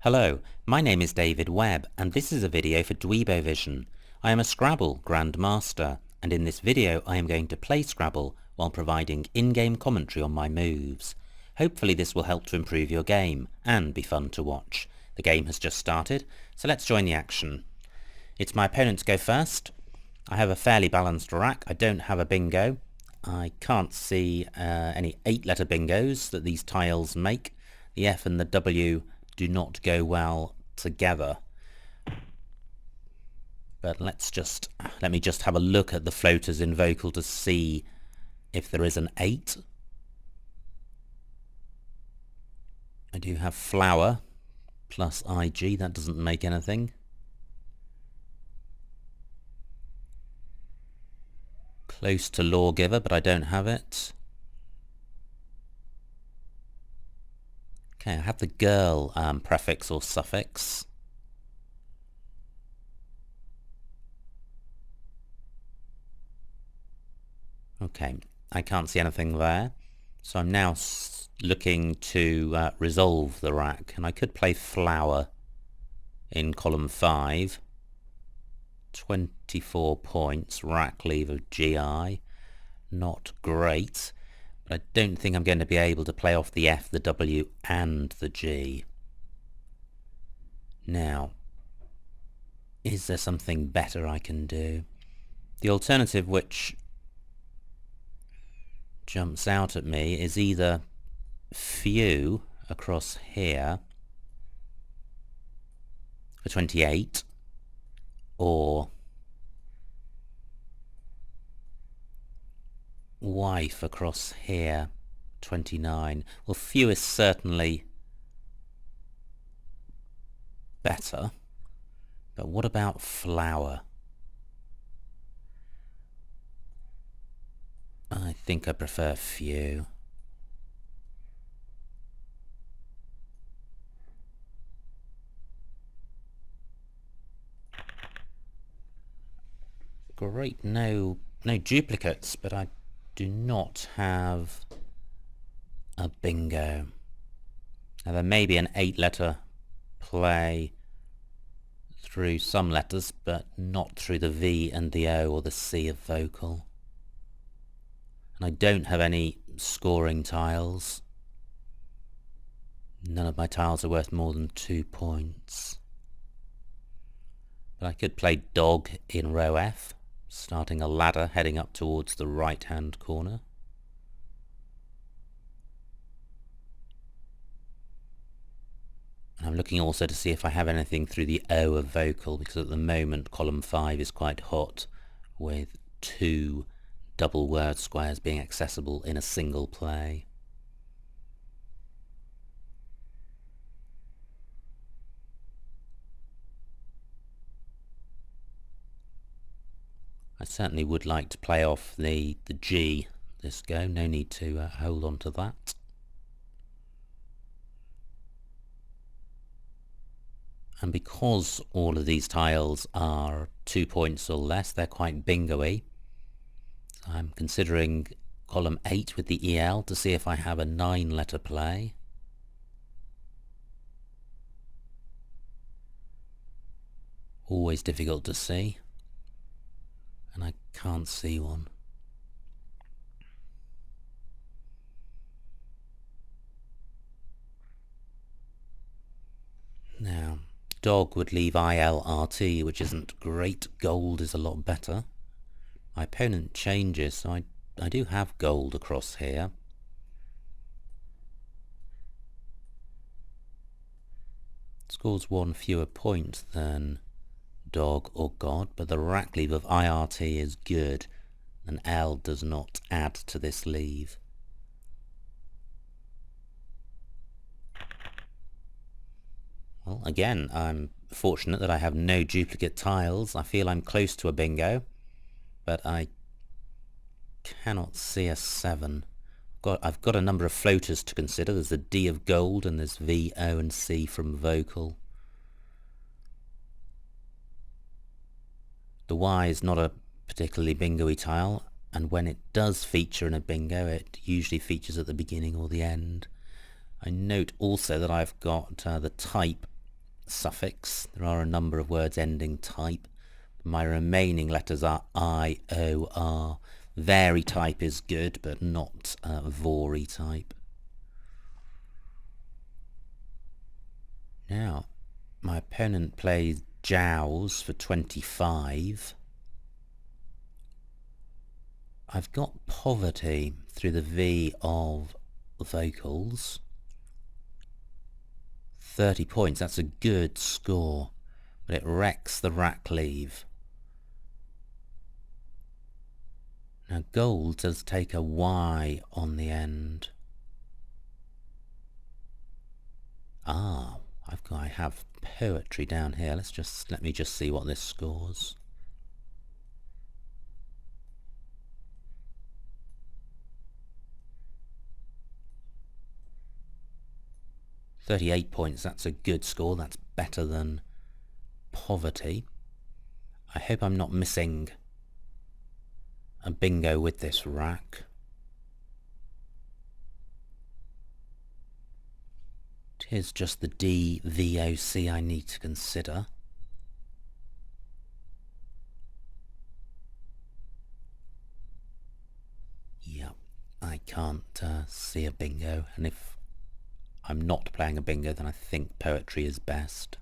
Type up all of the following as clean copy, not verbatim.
Hello, my name is David Webb and this is a video for Dweebovision. I am a Scrabble grandmaster and in this video I am going to play Scrabble while providing in-game commentary on my moves. Hopefully this will help to improve your game and be fun to watch. The game has just started, so let's join the action. It's my opponent to go first. I have a fairly balanced rack. I don't have a bingo. I can't see any 8-letter bingos that these tiles make. The F and the W do not go well together. But let me just have a look at the floaters in vocal to see if there is an 8. I do have flower plus IG, that doesn't make anything. Close to lawgiver, but I don't have it. Okay, I have the girl prefix or suffix. Okay, I can't see anything there. So I'm now looking to resolve the rack, and I could play flower in column 5. 24 points, rack leave of GI. Not great. But I don't think I'm going to be able to play off the F, the W and the G. Now, is there something better I can do? The alternative which jumps out at me is either few across here for 28 or wife across here, 29. Well, few is certainly better, but what about flower? I think I prefer few. Great, no duplicates, but I do not have a bingo. Now there may be an 8-letter play through some letters, but not through the V and the O or the C of vocal. And I don't have any scoring tiles. None of my tiles are worth more than 2 points. But I could play dog in row F, starting a ladder heading up towards the right-hand corner. And I'm looking also to see if I have anything through the O of vocal, because at the moment column 5 is quite hot, with 2 double word squares being accessible in a single play. I certainly would like to play off the G this go, no need to hold on to that. And because all of these tiles are 2 points or less, they're quite bingo-y. I'm considering column 8 with the EL to see if I have a 9-letter play. Always difficult to see. And I can't see one. Now, dog would leave ILRT, which isn't great. Gold is a lot better. My opponent changes, so I do have gold across here. Scores 1 fewer point than dog or god, but the rack leave of IRT is good, and L does not add to this leave. Well, again, I'm fortunate that I have no duplicate tiles. I feel I'm close to a bingo, but I cannot see a 7. I've got a number of floaters to consider. There's the D of gold, and there's V, O, and C from vocal. The Y is not a particularly bingo-y tile, and when it does feature in a bingo, it usually features at the beginning or the end. I note also that I've got the type suffix. There are a number of words ending type. My remaining letters are I, O, R. Vary type is good, but not Vori type. Now, my opponent plays Jows for 25. I've got poverty through the V of vocals. 30 points, that's a good score, but it wrecks the rack leave. Now gold does take a Y on the end. I have poetry down here. Let me just see what this scores. £38, that's a good score. That's better than poverty. I hope I'm not missing a bingo with this rack. It is just the DVOC I need to consider. Yep, I can't see a bingo, and if I'm not playing a bingo, then I think poetry is best.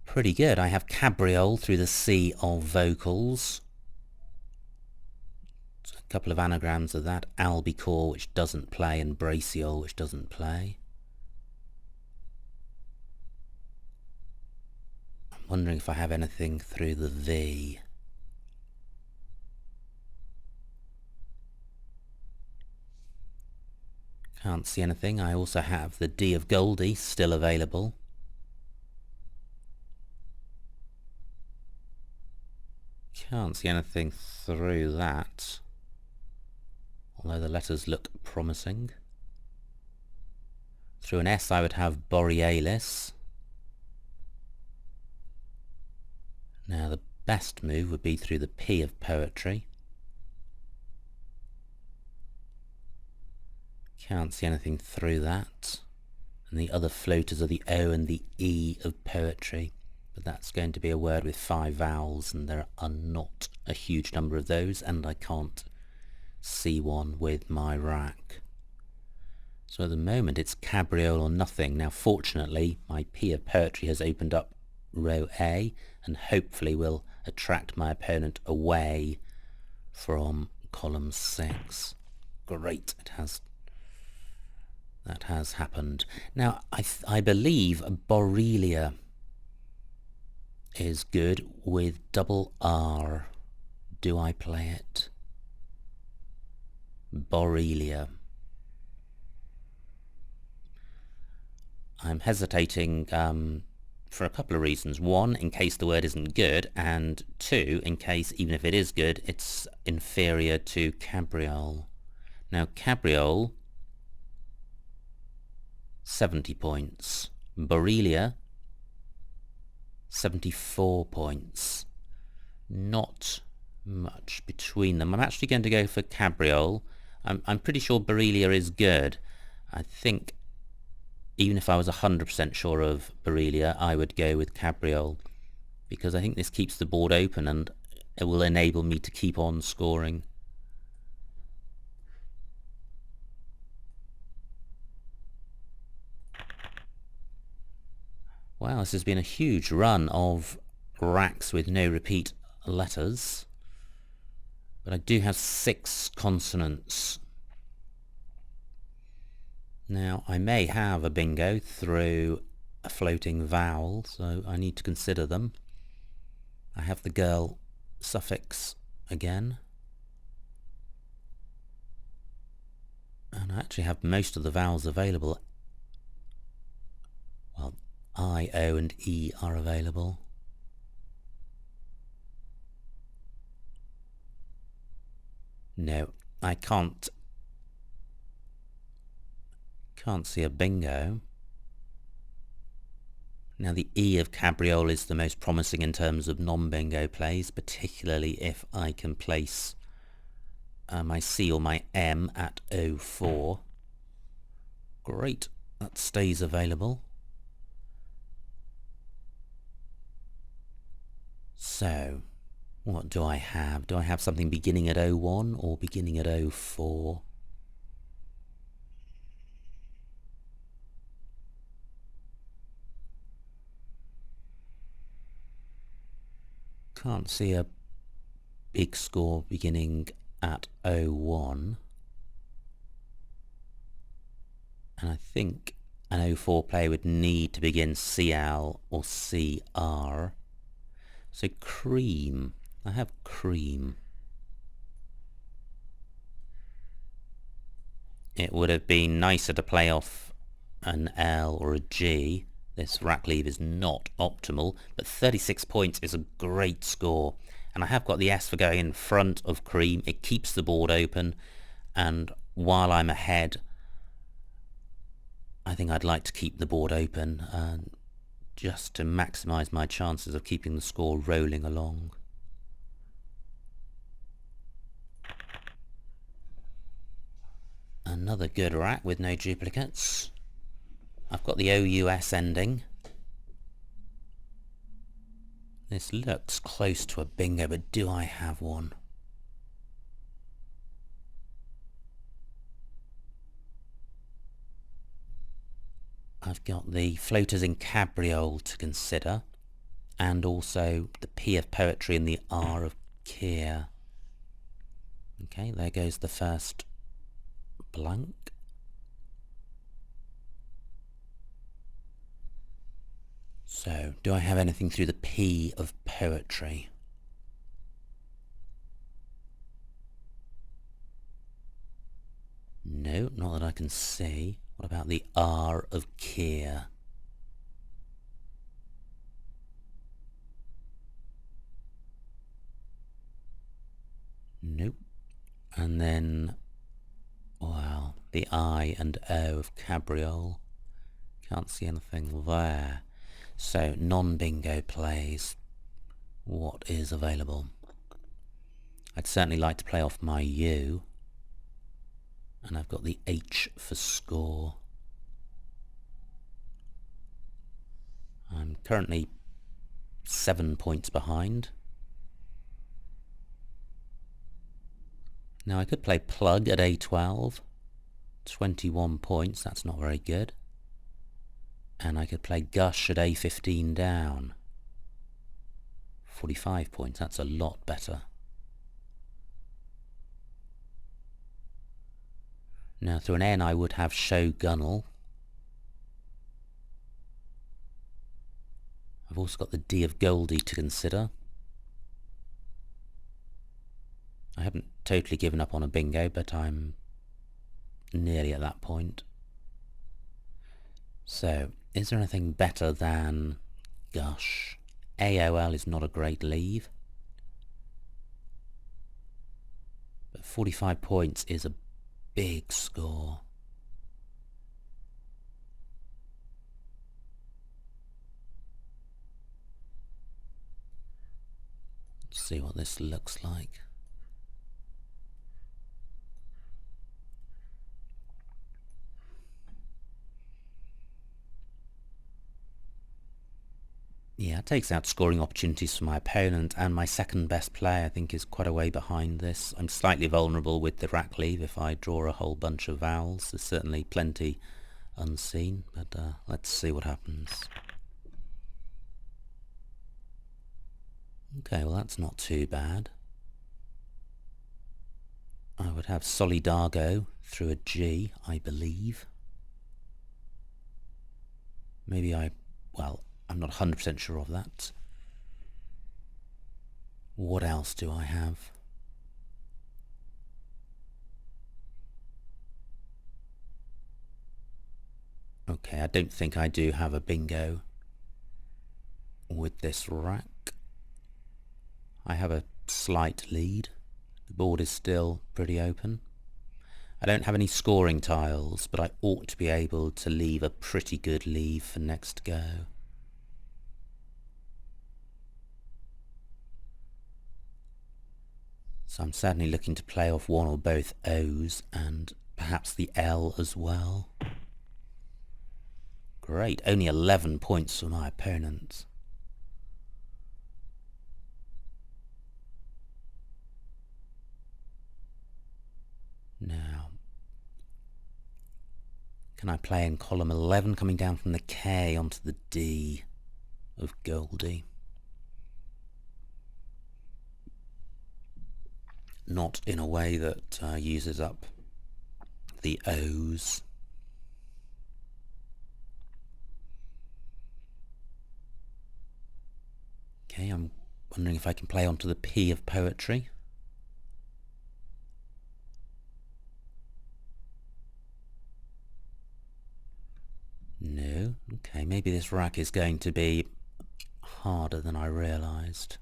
Pretty good. I have cabriole through the C of vocals. A couple of anagrams of that. Albicore, which doesn't play, and braciole, which doesn't play. I'm wondering if I have anything through the V. Can't see anything. I also have the D of Goldie still available. Can't see anything through that, although the letters look promising. Through an S I would have Borealis. Now the best move would be through the P of poetry. Can't see anything through that. And the other floaters are the O and the E of poetry. But that's going to be a word with 5 vowels, and there are not a huge number of those, and I can't see one with my rack. So at the moment it's cabriole or nothing. Now fortunately my P of poetry has opened up row A, and hopefully will attract my opponent away from column 6. Great, that has happened. Now I believe Borrelia is good with double R. Do I play it? Borrelia. I'm hesitating for a couple of reasons. One, in case the word isn't good, and two, in case, even if it is good, it's inferior to cabriole. Now cabriole, 70 points. Borrelia, 74 points. Not much between them. I'm actually going to go for cabriole. I'm pretty sure Borrelia is good. I think even if I was 100% sure of Borrelia, I would go with cabriole, because I think this keeps the board open and it will enable me to keep on scoring. Wow, this has been a huge run of racks with no repeat letters. But I do have 6 consonants. Now, I may have a bingo through a floating vowel, so I need to consider them. I have the girl suffix again. And I actually have most of the vowels available. Well, I, O and E are available. No, I can't see a bingo. Now the E of cabriole is the most promising in terms of non-bingo plays, particularly if I can place my C or my M at 04. Great. that stays available. So, what do I have? Do I have something beginning at 01 or beginning at 04? Can't see a big score beginning at 01. And I think an 04 player would need to begin CL or CR. So cream. I have cream. It would have been nicer to play off an L or a G. This rack leave is not optimal, but 36 points is a great score. And I have got the S for going in front of cream. It keeps the board open, and while I'm ahead, I think I'd like to keep the board open just to maximise my chances of keeping the score rolling along. Another good rack with no duplicates. I've got the OUS ending. This looks close to a bingo, but do I have one? I've got the floaters in cabriole to consider, and also the P of poetry and the R of Keir. Okay, there goes the first blank. So, do I have anything through the P of poetry? No, not that I can see. What about the R of Keir? Nope. And then, well, the I and O of cabriole. Can't see anything there. So, non-bingo plays. What is available? I'd certainly like to play off my U. And I've got the H for score. I'm currently 7 points behind. Now I could play plug at A12. 21 points, that's not very good. And I could play gush at A15 down. 45 points, that's a lot better. Now through an N I would have shogunnal. I've also got the D of Goldie to consider. I haven't totally given up on a bingo, but I'm nearly at that point. So, is there anything better than gush? AOL is not a great leave. But 45 points is a big score. Let's see what this looks like. Yeah, it takes out scoring opportunities for my opponent, and my second best player I think is quite a way behind this. I'm slightly vulnerable with the rack leave if I draw a whole bunch of vowels. There's certainly plenty unseen, but let's see what happens. Okay, well that's not too bad. I would have Solidago through a G, I believe. Maybe I'm not 100% sure of that. What else do I have? Okay, I don't think I do have a bingo with this rack. I have a slight lead. The board is still pretty open. I don't have any scoring tiles, but I ought to be able to leave a pretty good leave for next go. So I'm certainly looking to play off one or both O's and perhaps the L as well. Great, only 11 points for my opponent. Now, can I play in column 11, coming down from the K onto the D of Goldie? Not in a way that uses up the O's. Okay, I'm wondering if I can play onto the P of poetry. No. Okay, maybe this rack is going to be harder than I realised.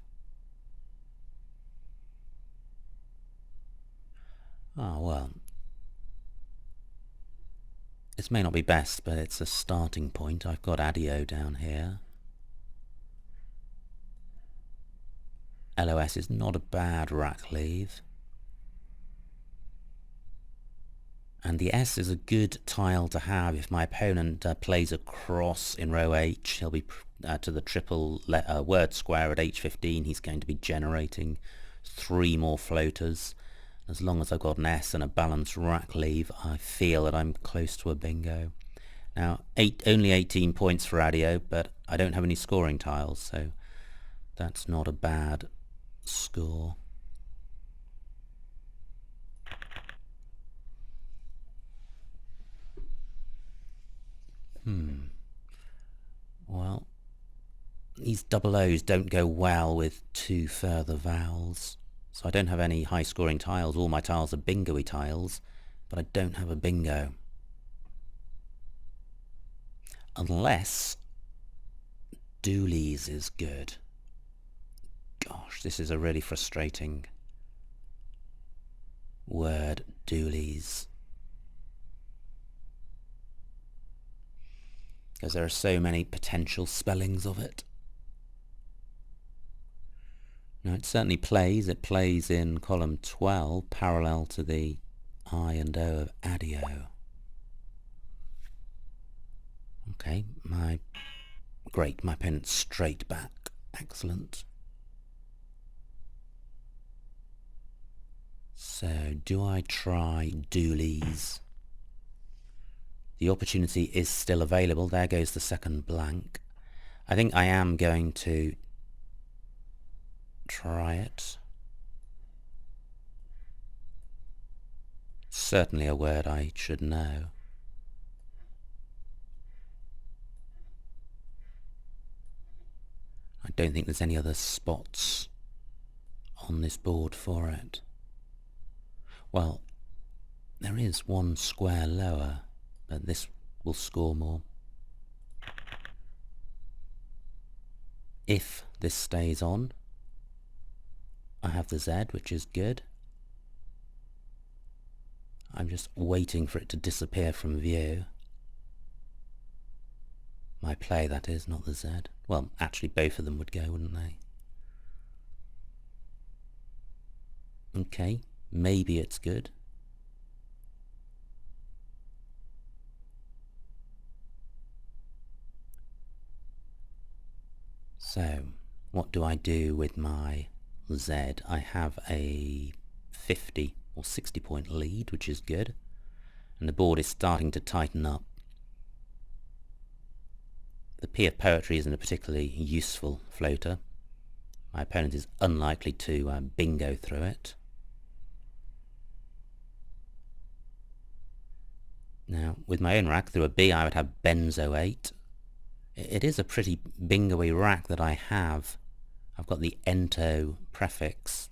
Ah, well. This may not be best, but it's a starting point. I've got Adio down here. LOS is not a bad rack leave. And the S is a good tile to have. If my opponent plays a cross in row H, he'll be to the triple word square at H15. He's going to be generating 3 more floaters. As long as I've got an S and a balanced rack leave, I feel that I'm close to a bingo. Now, only 18 points for Adio, but I don't have any scoring tiles, so that's not a bad score. Well, these double O's don't go well with 2 further vowels. So I don't have any high scoring tiles. All my tiles are bingo-y tiles, but I don't have a bingo. Unless Doolies is good. Gosh, this is a really frustrating word, Doolies. Because there are so many potential spellings of it. Now it certainly plays. It plays in column 12, parallel to the I and O of Adio. Okay, my opponent's straight back. Excellent. So, do I try Doolies? The opportunity is still available. There goes the second blank. I think I am going to try it. Certainly a word I should know. I don't think there's any other spots on this board for it. Well, there is one square lower, but this will score more. If this stays on, I have the Z, which is good. I'm just waiting for it to disappear from view. My play, that is, not the Z. Well, actually both of them would go, wouldn't they? Okay, maybe it's good. So, what do I do with my Z? I have a 50 or 60 point lead, which is good. And the board is starting to tighten up. The P of poetry isn't a particularly useful floater. My opponent is unlikely to bingo through it. Now, with my own rack, through a B I would have benzo 8. It is a pretty bingo-y rack that I have. I've got the ento prefix.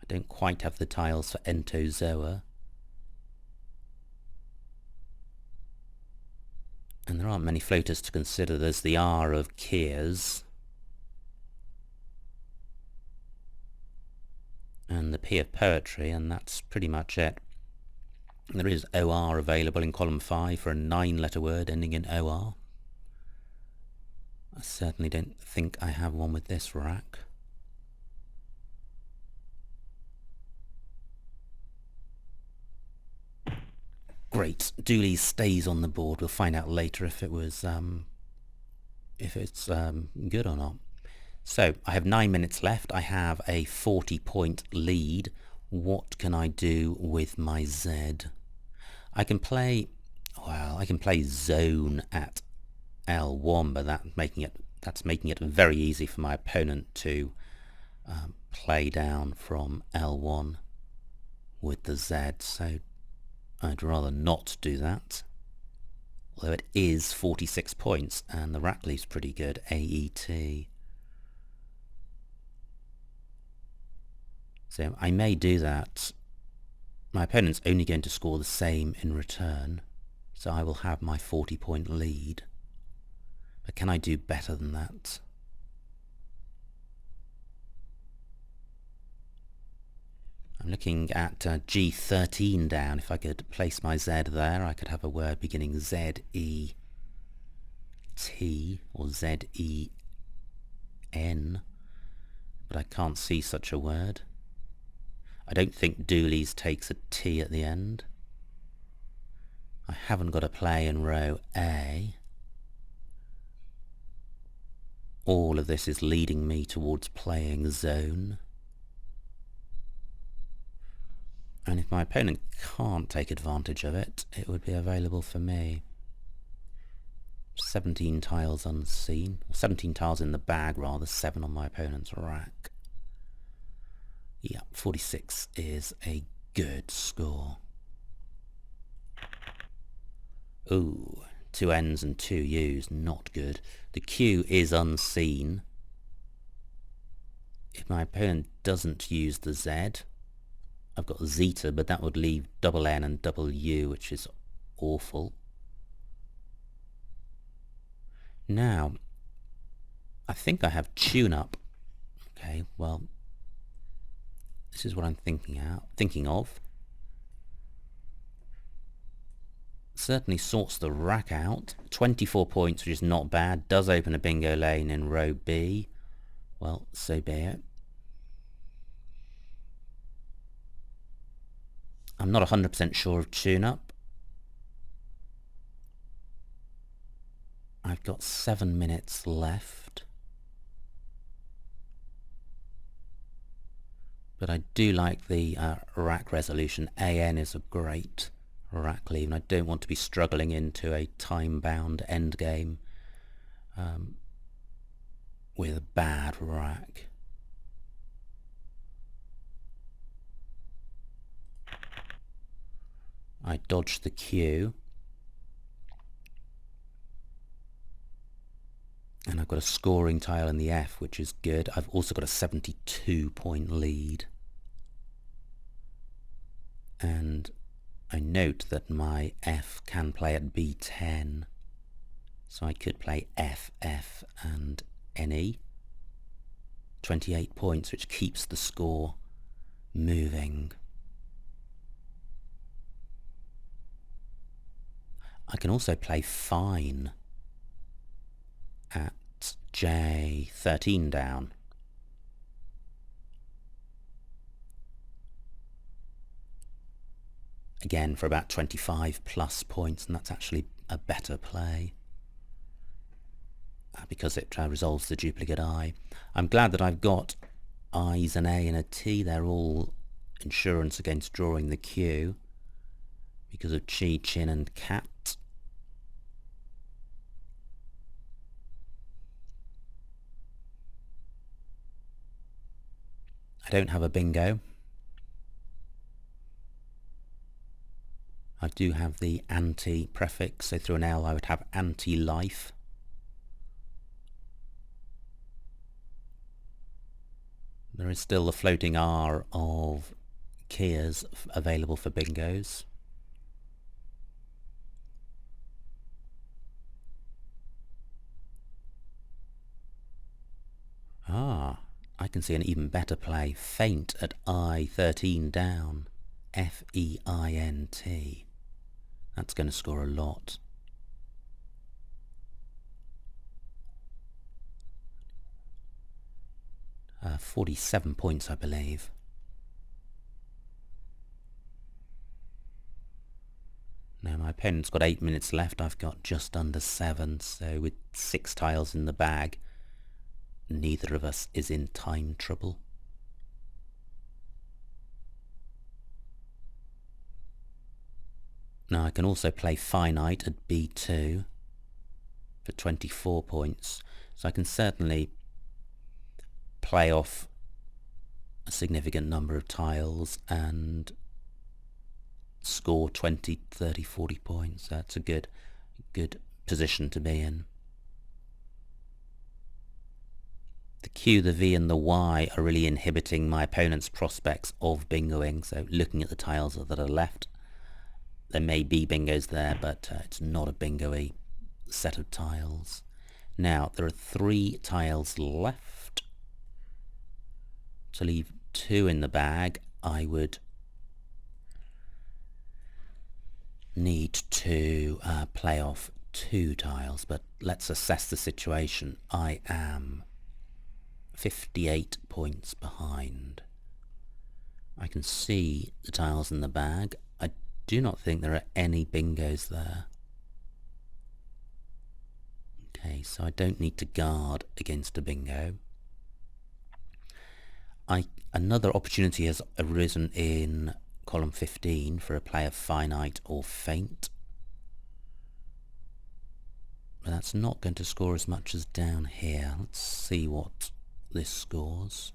I don't quite have the tiles for entozoa. And there aren't many floaters to consider. There's the R of Kears. And the P of poetry, and that's pretty much it. There is OR available in column 5 for a 9-letter word ending in OR. I certainly don't think I have one with this rack. Great. Dooley stays on the board. We'll find out later if it was if it's good or not. So I have 9 minutes left. I have a 40-point lead. What can I do with my Z? I can play, well, I can play zone at L1, but that's making it very easy for my opponent to play down from L1 with the Z. So I'd rather not do that. Although it is 46 points and the rack leave's pretty good, AET. So I may do that. My opponent's only going to score the same in return, so I will have my 40-point lead. But can I do better than that? I'm looking at G13 down. If I could place my Z there, I could have a word beginning Z-E-T or Z-E-N, but I can't see such a word. I don't think Dooley's takes a T at the end. I haven't got a play in row A. All of this is leading me towards playing zone. And if my opponent can't take advantage of it, it would be available for me. 17 tiles unseen, or 17 tiles in the bag rather, 7 on my opponent's rack. Yeah, 46 is a good score. Ooh, 2 N's and 2 U's, not good. The Q is unseen. If my opponent doesn't use the Z, I've got Zeta, but that would leave double N and double U, which is awful. Now, I think I have tune-up. Okay, well, this is what I'm thinking of. Certainly sorts the rack out. 24 points, which is not bad. Does open a bingo lane in row B. Well, so be it. I'm not 100% sure of tune-up. I've got 7 minutes left. But I do like the rack resolution. AN is a great rack leave, and I don't want to be struggling into a time-bound endgame with a bad rack. I dodged the Q. And I've got a scoring tile in the F, which is good. I've also got a 72-point lead. And I note that my F can play at B10. So I could play F, F, and NE. 28 points, which keeps the score moving. I can also play fine at J13 down. Again for about 25 plus points, and that's actually a better play because it resolves the duplicate I. I'm glad that I've got I's, an A and a T. They're all insurance against drawing the Q because of Chi, Chin and Cat. I don't have a bingo. I do have the anti prefix, so through an L I would have anti-life. There is still the floating R of Kias available for bingos. Ah, I can see an even better play. Feint at I13 down. F-E-I-N-T. That's going to score a lot. Uh, 47 points, I believe. Now My opponent's got 8 minutes left. I've got just under 7, so with 6 tiles in the bag, neither of us is in time trouble. Now I can also play finite at B2 for 24 points, so I can certainly play off a significant number of tiles and score 20, 30, 40 points. That's a good position to be in. The Q, the V and the Y are really inhibiting my opponent's prospects of bingoing, so looking at the tiles that are left, there may be bingos there, but it's not a bingo-y set of tiles. Now, there are 3 tiles left. To leave 2 in the bag, I would need to play off 2 tiles, but let's assess the situation. I am 58 points behind. I can see the tiles in the bag. I do not think there are any bingos there. Okay, so I don't need to guard against a bingo. Another opportunity has arisen in column 15 for a play of finite or faint. But that's not going to score as much as down here. Let's see what this scores.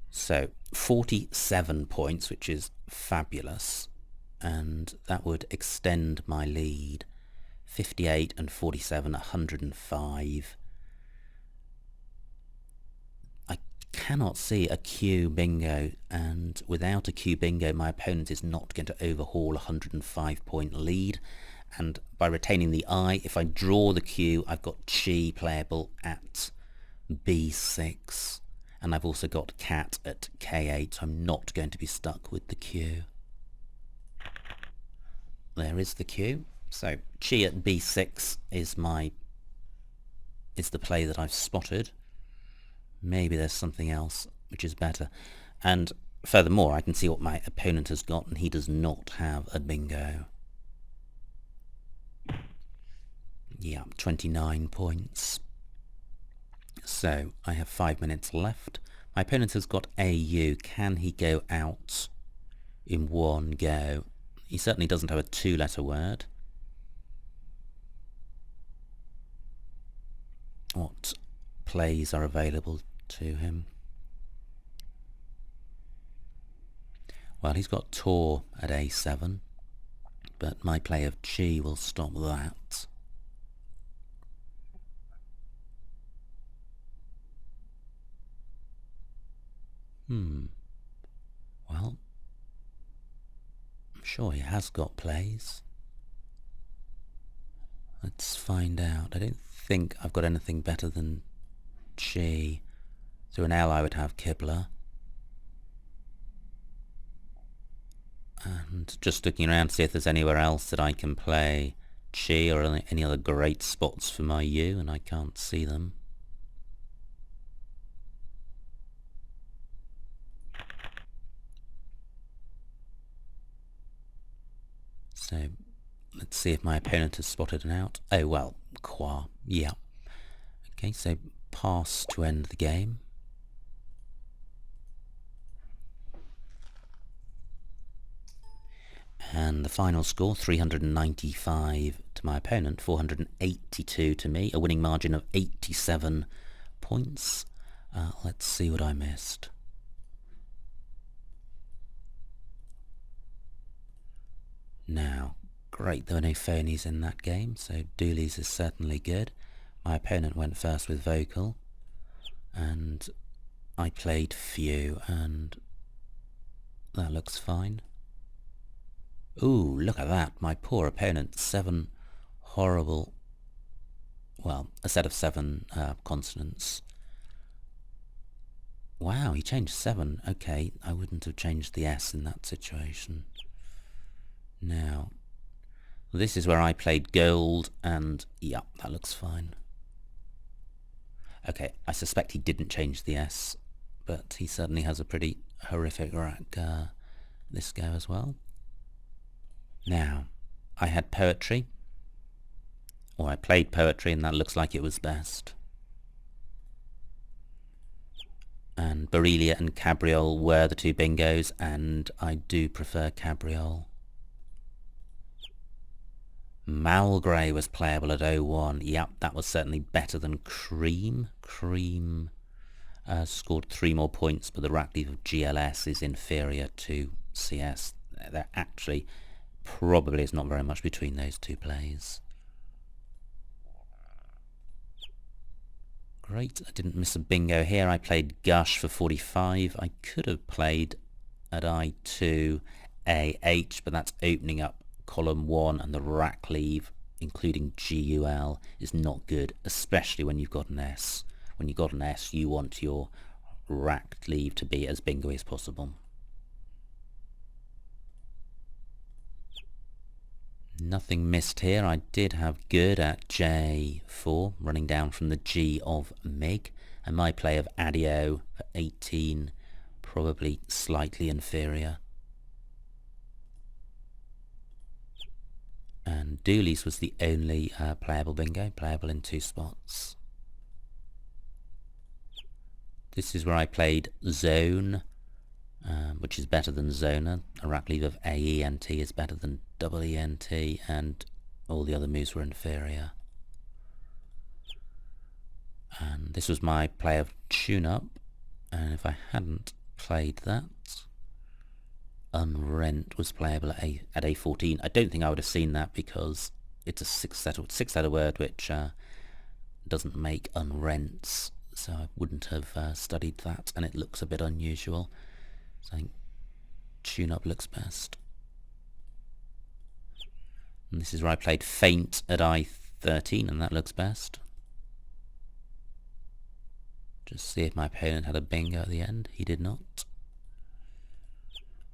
So 47 points, which is fabulous, and that would extend my lead. 58 and 47, 105. I cannot see a Q bingo, and without a Q bingo my opponent is not going to overhaul a 105 point lead, and by retaining the I, if I draw the Q, I've got Chi playable at B6, and I've also got Cat at K8, so I'm not going to be stuck with the Q. There is the Q. So Chi at B6 is the play that I've spotted. Maybe there's something else which is better. And furthermore, I can see what my opponent has got, and he does not have a bingo. Yeah, 29 points. So I have 5 minutes left. My opponent has got AU. Can he go out in one go? He certainly doesn't have a 2-letter word. What plays are available to him? Well, he's got Tor at A7, but my play of Chi will stop that. Well, I'm sure he has got plays. Let's find out. I don't think I've got anything better than Chi. Through an L I would have Kibler. And just looking around to see if there's anywhere else that I can play Chi or any other great spots for my U, and I can't see them. So let's see if my opponent has spotted an out. Oh, well, Qua, yeah. Okay, so pass to end the game. And the final score, 395 to my opponent, 482 to me, a winning margin of 87 points. Let's see what I missed. Now, great, there were no phonies in that game, so Dooley's is certainly good. My opponent went first with vocal, and I played few, and that looks fine. Ooh, look at that, my poor opponent, 7 horrible, well, a set of 7 consonants. Wow, he changed 7, okay, I wouldn't have changed the S in that situation. Now, this is where I played gold, and yeah, that looks fine. Okay, I suspect he didn't change the S, but he certainly has a pretty horrific rack this go as well. Now, I had poetry, or I played poetry, and that looks like it was best. And Borrelia and Cabriole were the two bingos, and I do prefer Cabriole. Malgrey was playable at 0-1. Yep, that was certainly better than Cream. Cream scored 3 more points, but the rack leave of GLS is inferior to CS. There actually probably is not very much between those two plays. Great, I didn't miss a bingo here. I played Gush for 45. I could have played at I2 AH, but that's opening up column 1, and the rack leave, including GUL, is not good, especially when you've got an S. When you've got an S, you want your rack leave to be as bingo-y as possible. Nothing missed here. I did have good at J4, running down from the G of Mig, and my play of Adio for 18, probably slightly inferior. And Dooley's was the only playable bingo, playable in 2 spots. This is where I played Zone, which is better than Zoner. A rack leave of AENT is better than EENT, and all the other moves were inferior. And this was my play of Tune-Up, and if I hadn't played that, Unrent was playable at A14. I don't think I would have seen that because it's a six-letter word which doesn't make unrents, so I wouldn't have studied that, and it looks a bit unusual. So I think Tune-Up looks best. And this is where I played Faint at I13, and that looks best. Just see if my opponent had a bingo at the end. He did not.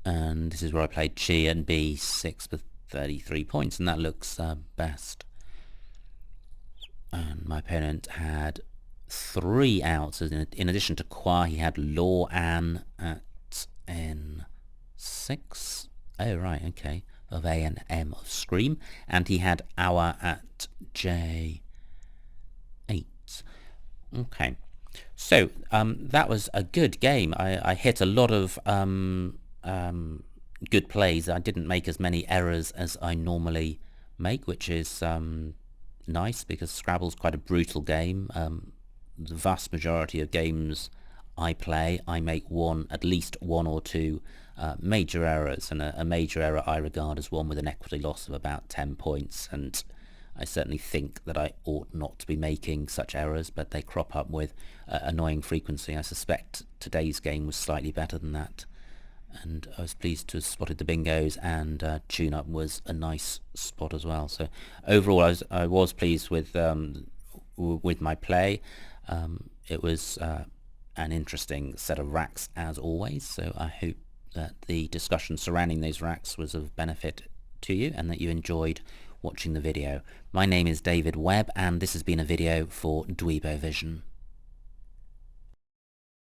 And this is where I played Chi and B6 for 33 points, and that looks best. And my opponent had 3 outs. In addition to Qua, he had Law An at N6. Oh, right, okay. Of A and M of Scream. And he had Hour at J8. Okay. So, that was a good game. I hit a lot of good plays. I didn't make as many errors as I normally make, which is nice because Scrabble's quite a brutal game. The vast majority of games I play, I make at least one or two major errors, and a major error I regard as one with an equity loss of about 10 points, and I certainly think that I ought not to be making such errors, but they crop up with annoying frequency. I suspect today's game was slightly better than that, and I was pleased to have spotted the bingos, and Tune-Up was a nice spot as well. So overall I was pleased with my play. It was an interesting set of racks as always, so I hope that the discussion surrounding those racks was of benefit to you and that you enjoyed watching the video. My name is David Webb, and this has been a video for Dweebovision.